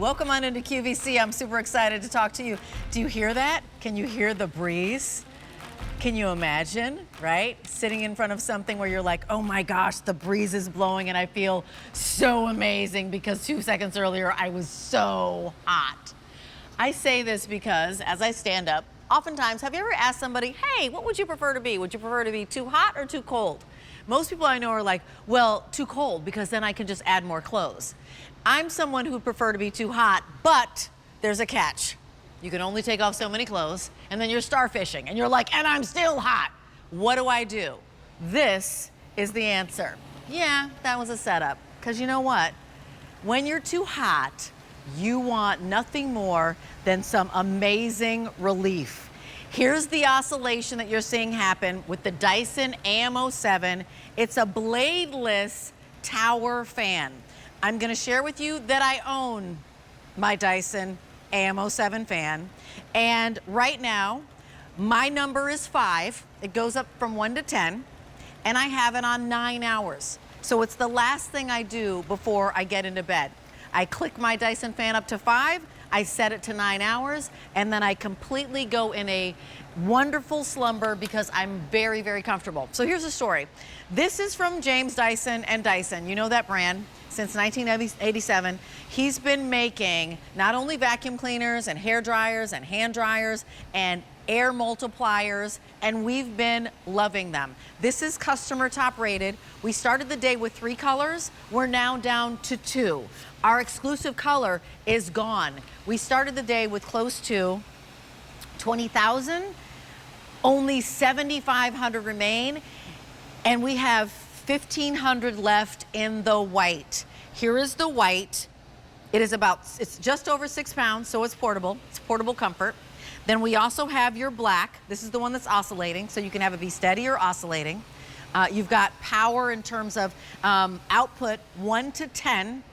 welcome on into QVC. I'm super excited to talk to you. Do you hear that? Can you hear the breeze? Can you imagine, right? Sitting in front of something where you're like, oh my gosh, the breeze is blowing and I feel so amazing because 2 seconds earlier I was so hot. I say this because as I stand up, oftentimes, have you ever asked somebody, hey, what would you prefer to be? Would you prefer to be too hot or too cold? Most people I know are like, well, too cold because then I can just add more clothes. I'm someone who would prefer to be too hot, but there's a catch. You can only take off so many clothes, and then you're starfishing, and you're like, and I'm still hot. What do? This is the answer. Yeah, that was a setup, because you know what? When you're too hot, you want nothing more than some amazing relief. Here's the oscillation that you're seeing happen with the Dyson AM07. It's a bladeless tower fan. I'm gonna share with you that I own my Dyson AM07 fan. And right now, my number is 5. It goes up from 1 to 10. And I have it on 9 hours. So it's the last thing I do before I get into bed. I click my Dyson fan up to 5, I set it to 9 hours, and then I completely go in a wonderful slumber because I'm very, very comfortable. So here's the story. This is from James Dyson and Dyson. You know that brand. Since 1987, he's been making not only vacuum cleaners and hair dryers and hand dryers and air multipliers, and we've been loving them. This is customer top rated. We started the day with 3 colors. We're now down to 2. Our exclusive color is gone. We started the day with close to 20,000. Only 7,500 remain, and we have 1,500 left in the white. Here is the white. It's just over 6 pounds, so it's portable. It's portable comfort. Then we also have your black. This is the one that's oscillating, so you can have it be steady or oscillating. You've got power in terms of output 1 to 10.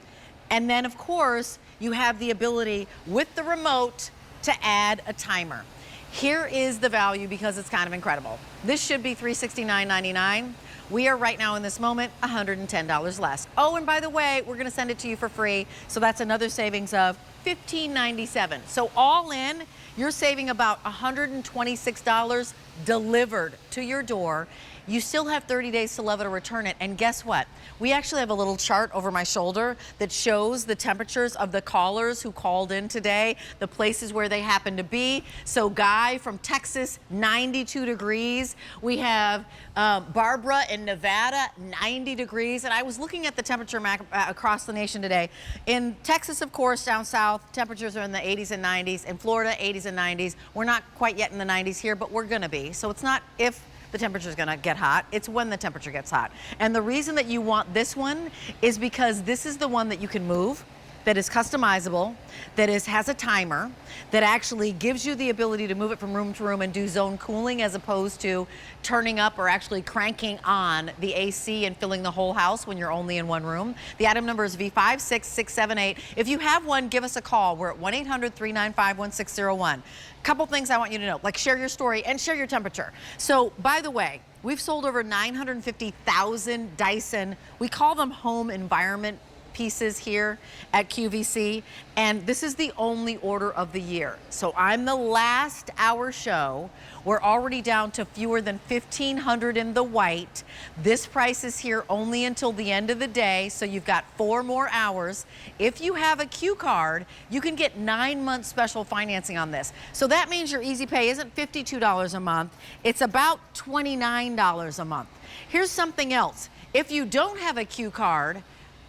And then, of course, you have the ability with the remote to add a timer. Here is the value because it's kind of incredible. This should be $369.99. We are right now in this moment $110 less. Oh, and by the way, we're gonna send it to you for free. So that's another savings of $15.97. So all in, you're saving about $126 delivered to your door. You still have 30 days to love it or return it. And guess what? We actually have a little chart over my shoulder that shows the temperatures of the callers who called in today, the places where they happen to be. So Guy from Texas, 92 degrees. We have Barbara in Nevada, 90 degrees. And I was looking at the temperature map across the nation today. In Texas, of course, down south, temperatures are in the 80s and 90s. In Florida, 80s and 90s. We're not quite yet in the 90s here, but we're gonna be. So it's not if the temperature is going to get hot, it's when the temperature gets hot. And the reason that you want this one is because this is the one that you can move, that is customizable, that has a timer, that actually gives you the ability to move it from room to room and do zone cooling as opposed to turning up or actually cranking on the AC and filling the whole house when you're only in one room. The item number is V56678. If you have one, give us a call. We're at 1-800-395-1601. Couple things I want you to know, like share your story and share your temperature. So, by the way, we've sold over 950,000 Dyson, we call them home environment pieces here at QVC, and this is the only order of the year. So I'm the last hour show. We're already down to fewer than 1,500 in the white. This price is here only until the end of the day, so you've got 4 more hours. If you have a Q card, you can get 9-month special financing on this. So that means your easy pay isn't $52 a month, it's about $29 a month. Here's something else. If you don't have a Q card,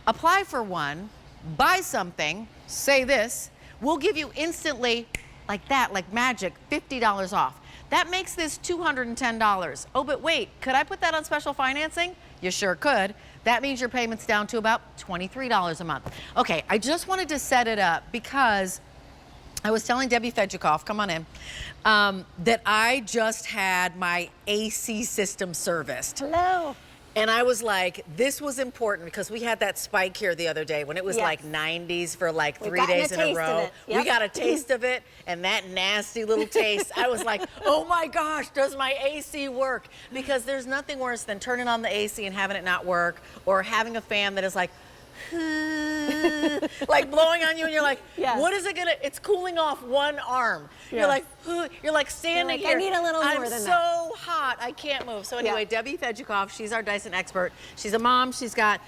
apply for one, buy something, say this, we'll give you instantly, like that, like magic, $50 off. That makes this $210. Oh, but wait, could I put that on special financing? You sure could. That means your payment's down to about $23 a month. Okay, I just wanted to set it up because I was telling Debbie Fedjukoff, come on in, that I just had my AC system serviced. Hello. And I was like, this was important because we had that spike here the other day when it was like 90s for like 3 days in a row. We got a taste of it, and that nasty little taste. I was like, oh my gosh, does my AC work? Because there's nothing worse than turning on the AC and having it not work, or having a fan that is like, like blowing on you, and you're like, yes. what is it gonna, it's cooling off one arm. Yes. You're like standing here. I need a little more than that. I'm so hot, I can't move. So anyway, Debbie Fedjukoff, she's our Dyson expert. She's a mom, she's got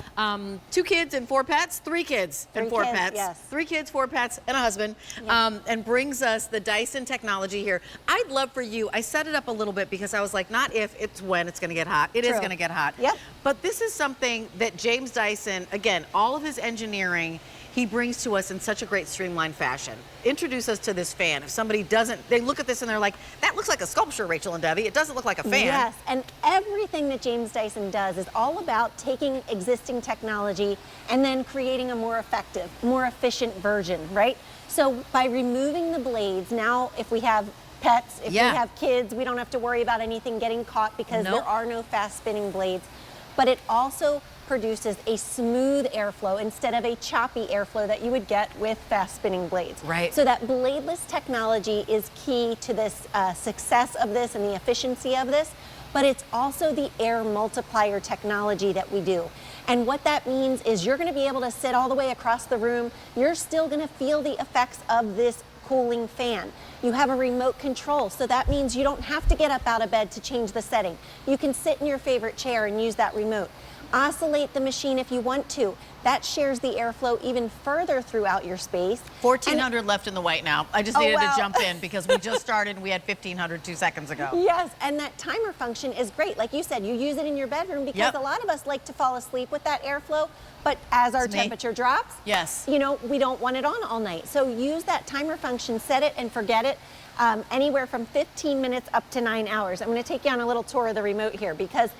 2 kids and 4 pets, 3 kids and 4 pets. Yes. 3 kids, 4 pets, and a husband, and brings us the Dyson technology here. I'd love for you, I set it up a little bit because I was like, not if, it's when it's gonna get hot. It is gonna get hot. Yep. But this is something that James Dyson, again, all of his engineering, he brings to us in such a great streamlined fashion. Introduce us to this fan. If somebody doesn't, they look at this and they're like, that looks like a sculpture, Rachel and Debbie. It doesn't look like a fan. Yes, and everything that James Dyson does is all about taking existing technology and then creating a more effective, more efficient version, right? So by removing the blades, now if we have pets, if we have kids, we don't have to worry about anything getting caught because there are no fast spinning blades. But it also produces a smooth airflow instead of a choppy airflow that you would get with fast spinning blades. Right. So that bladeless technology is key to this success of this and the efficiency of this, but it's also the Air Multiplier technology that we do. And what that means is you're gonna be able to sit all the way across the room. You're still gonna feel the effects of this cooling fan. You have a remote control, so that means you don't have to get up out of bed to change the setting. You can sit in your favorite chair and use that remote. Oscillate the machine if you want to. That shares the airflow even further throughout your space. 1,400 left in the white now. I just needed to jump in because we just started and we had 1,500 2 seconds ago. Yes, and that timer function is great. Like you said, you use it in your bedroom because a lot of us like to fall asleep with that airflow, but as our temperature drops, you know, we don't want it on all night. So use that timer function, set it and forget it. Anywhere from 15 minutes up to 9 hours. I'm gonna take you on a little tour of the remote here because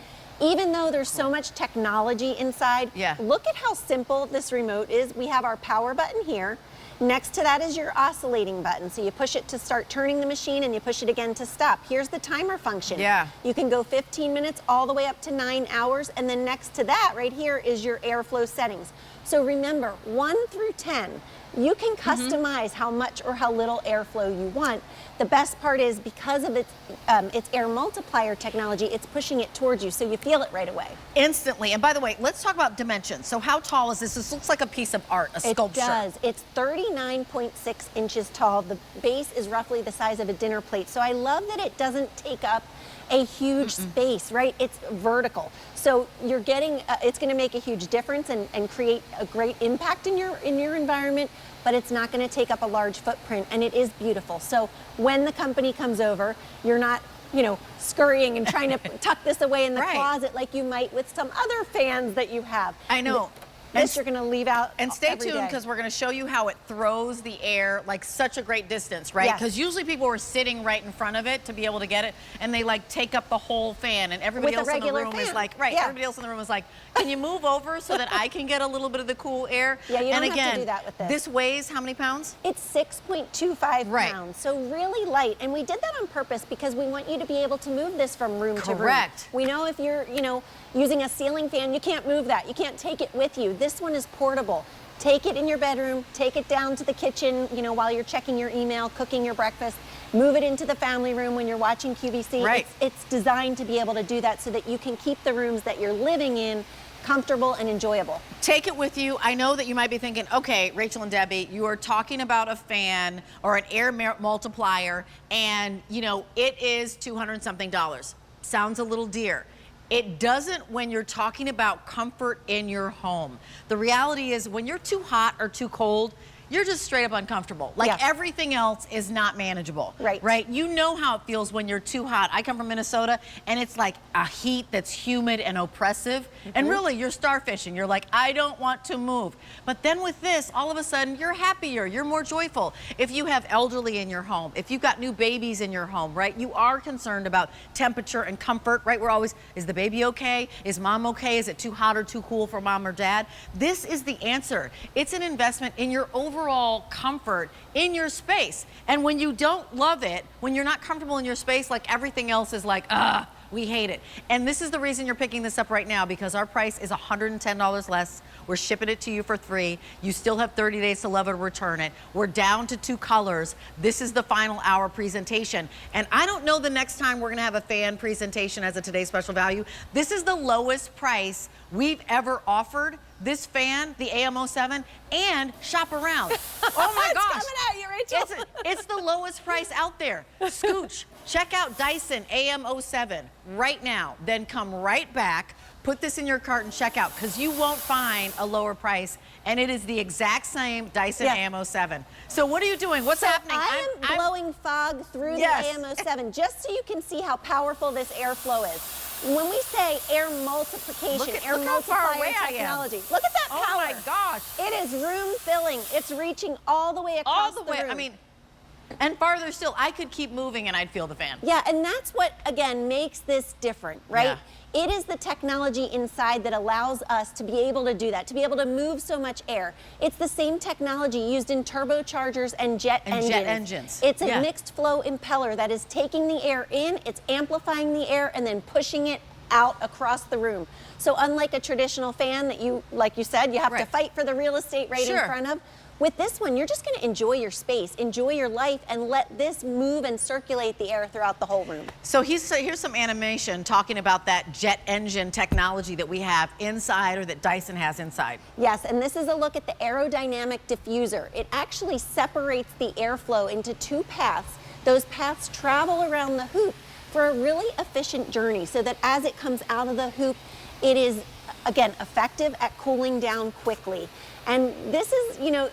even though there's so much technology inside, look at how simple this remote is. We have our power button here. Next to that is your oscillating button. So you push it to start turning the machine and you push it again to stop. Here's the timer function. You can go 15 minutes all the way up to 9 hours. And then next to that right here is your airflow settings. So remember, 1 through 10, you can customize how much or how little airflow you want. The best part is because of its Air Multiplier technology, it's pushing it towards you, so you feel it right away. Instantly. And by the way, let's talk about dimensions. So how tall is this? This looks like a piece of art, a sculpture. It does. It's 39.6 inches tall. The base is roughly the size of a dinner plate. So I love that it doesn't take up a huge space, right? It's vertical. So you're getting, it's gonna make a huge difference and create a great impact in your environment, but it's not gonna take up a large footprint, and it is beautiful. So when the company comes over, you're not, you know, scurrying and trying to tuck this away in the closet like you might with some other fans that you have. I know. This you're gonna leave out and stay tuned because we're gonna show you how it throws the air like such a great distance, right? Because usually people are sitting right in front of it to be able to get it, and they like take up the whole fan, and everybody else in the room is like, everybody else in the room is like, can you move over so that I can get a little bit of the cool air? Yeah, you don't have to do that with this. This weighs how many pounds? It's 6.25 pounds, so really light. And we did that on purpose because we want you to be able to move this from room to room. We know if you're, you know, using a ceiling fan, you can't move that. You can't take it with you. This one is portable. Take it in your bedroom, take it down to the kitchen, you know, while you're checking your email, cooking your breakfast, move it into the family room when you're watching QVC. It's designed to be able to do that so that you can keep the rooms that you're living in comfortable and enjoyable. Take it with you. I know that you might be thinking, okay, Rachel and Debbie, you are talking about a fan or an air multiplier, and you know, it is $200-something. Sounds a little dear. It doesn't when you're talking about comfort in your home. The reality is when you're too hot or too cold, you're just straight up uncomfortable. Like everything else is not manageable. Right? You know how it feels when you're too hot. I come from Minnesota, and it's like a heat that's humid and oppressive. And really, you're starfishing. You're like, I don't want to move. But then with this, all of a sudden, you're happier. You're more joyful. If you have elderly in your home, if you've got new babies in your home, right? You are concerned about temperature and comfort, right? We're always, is the baby okay? Is mom okay? Is it too hot or too cool for mom or dad? This is the answer. It's an investment in your overall comfort in your space. And when you don't love it, when you're not comfortable in your space, like everything else is like, we hate it. And this is the reason you're picking this up right now, because our price is $110 less. We're shipping it to you for free. You still have 30 days to love it or return it. We're down to 2 colors. This is the final hour presentation. And I don't know the next time we're gonna have a fan presentation as a today's special value. This is the lowest price we've ever offered this fan, the AM07, and shop around. Oh my gosh. It's coming at you, Rachel. It's the lowest price out there. Scooch, check out Dyson AM07 right now. Then come right back, put this in your cart and check out, because you won't find a lower price, and it is the exact same Dyson AM07. So what are you doing? What's happening? I am blowing fog through the AM07 just so you can see how powerful this airflow is. When we say air multiplication, air multiplier technology, look at that power. Oh my gosh. It is room filling. It's reaching all the way across the room. I mean, and farther still, I could keep moving and I'd feel the fan. Yeah, and that's what, again, makes this different, right? Yeah. It is the technology inside that allows us to be able to do that, to be able to move so much air. It's the same technology used in turbochargers and jet engines. It's a mixed flow impeller that is taking the air in, it's amplifying the air, and then pushing it out across the room. So unlike a traditional fan that you, like you said, you have to fight for the real estate right in front of, with this one, you're just going to enjoy your space, enjoy your life, and let this move and circulate the air throughout the whole room. So here's some animation talking about that jet engine technology that we have inside, or that Dyson has inside. Yes, and this is a look at the aerodynamic diffuser. It actually separates the airflow into two paths. Those paths travel around the hoop for a really efficient journey, so that as it comes out of the hoop, it is, again, effective at cooling down quickly. And this is, you know,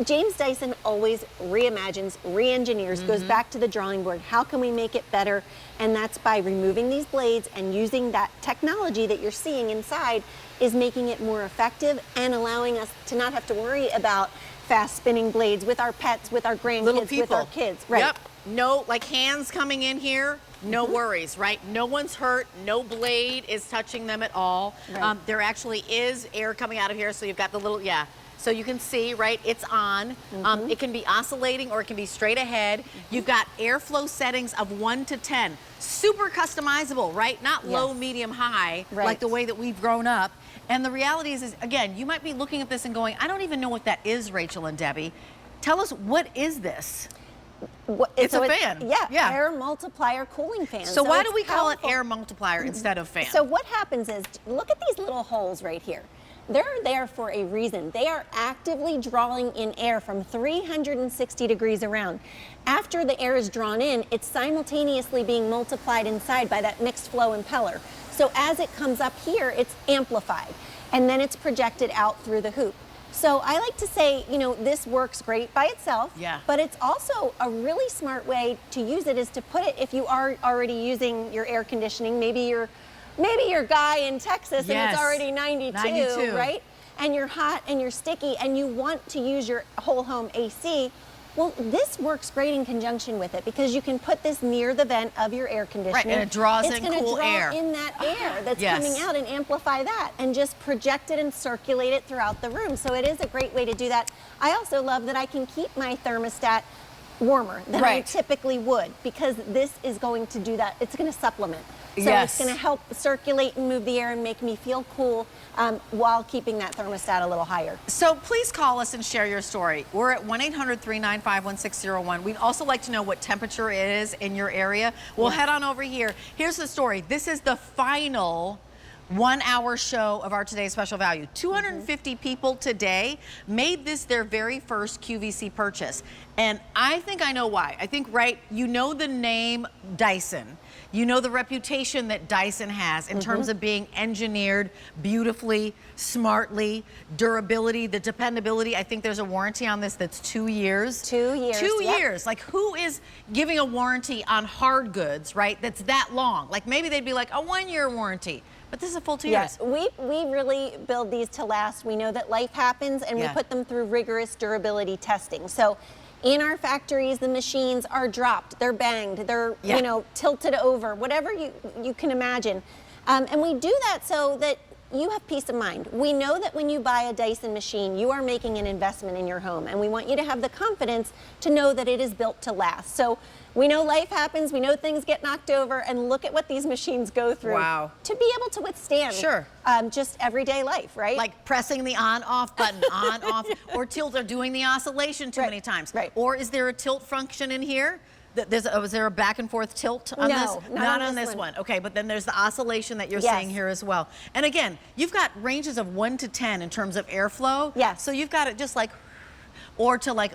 James Dyson always reimagines, re-engineers, goes back to the drawing board. How can we make it better? And that's by removing these blades and using that technology that you're seeing inside is making it more effective and allowing us to not have to worry about fast spinning blades with our pets, with our grandkids, with our kids. Right. Yep. No, like hands coming in here, no worries, right? No one's hurt, no blade is touching them at all. Right. There actually is air coming out of here, so you've got the little, so you can see, right, it's on. It can be oscillating or it can be straight ahead. You've got airflow settings of 1 to 10. Super customizable, right? Not low, medium, high, like the way that we've grown up. And the reality is, again, you might be looking at this and going, I don't even know what that is, Rachel and Debbie. Tell us, what is this? It's a fan. Yeah, air multiplier cooling fan. So why do we call it air multiplier instead of fan? So what happens is, look at these little holes right here. They're there for a reason. They are actively drawing in air from 360 degrees around. After the air is drawn in, it's simultaneously being multiplied inside by that mixed flow impeller. So as it comes up here, it's amplified, and then it's projected out through the hoop. So I like to say, you know, this works great by itself, but it's also a really smart way to use it is to put it, if you are already using your air conditioning, maybe you're guy in Texas and it's already 92, right? And you're hot and you're sticky and you want to use your whole home AC. Well, this works great in conjunction with it because you can put this near the vent of your air conditioner. Right, and it draws in cool air. It's going to draw in that air that's coming out and amplify that and just project it and circulate it throughout the room. So it is a great way to do that. I also love that I can keep my thermostat warmer than I typically would because this is going to do that. It's going to supplement. So it's going to help circulate and move the air and make me feel cool while keeping that thermostat a little higher. So please call us and share your story. We're at 1-800-395-1601. We'd also like to know what temperature it is in your area. We'll head on over here. Here's the story. This is the final 1-hour show of our today's special value. 250 people today made this their very first QVC purchase. And I think I know why. I think, you know the name Dyson. You know the reputation that Dyson has in terms of being engineered beautifully, smartly, durability, the dependability. I think there's a warranty on this that's 2 years. 2 years. 2 years. Like, who is giving a warranty on hard goods, right, that's that long? Like, maybe they'd be like a 1-year warranty. But this is a full 2 years. We really build these to last. We know that life happens and we put them through rigorous durability testing. So in our factories, the machines are dropped, they're banged, they're you know, tilted over, whatever you can imagine. And we do that so that you have peace of mind. We know that when you buy a Dyson machine, you are making an investment in your home, and we want you to have the confidence to know that it is built to last. So we know life happens, we know things get knocked over, and look at what these machines go through to be able to withstand just everyday life, right? Like pressing the on-off button, on-off, or tilt, or doing the oscillation too many times. Or is there a tilt function in here? Was there a back and forth tilt on this? No, not on this one. Okay, but then there's the oscillation that you're saying here as well. And again, you've got ranges of 1 to 10 in terms of airflow. Yes. So you've got it just like, or to like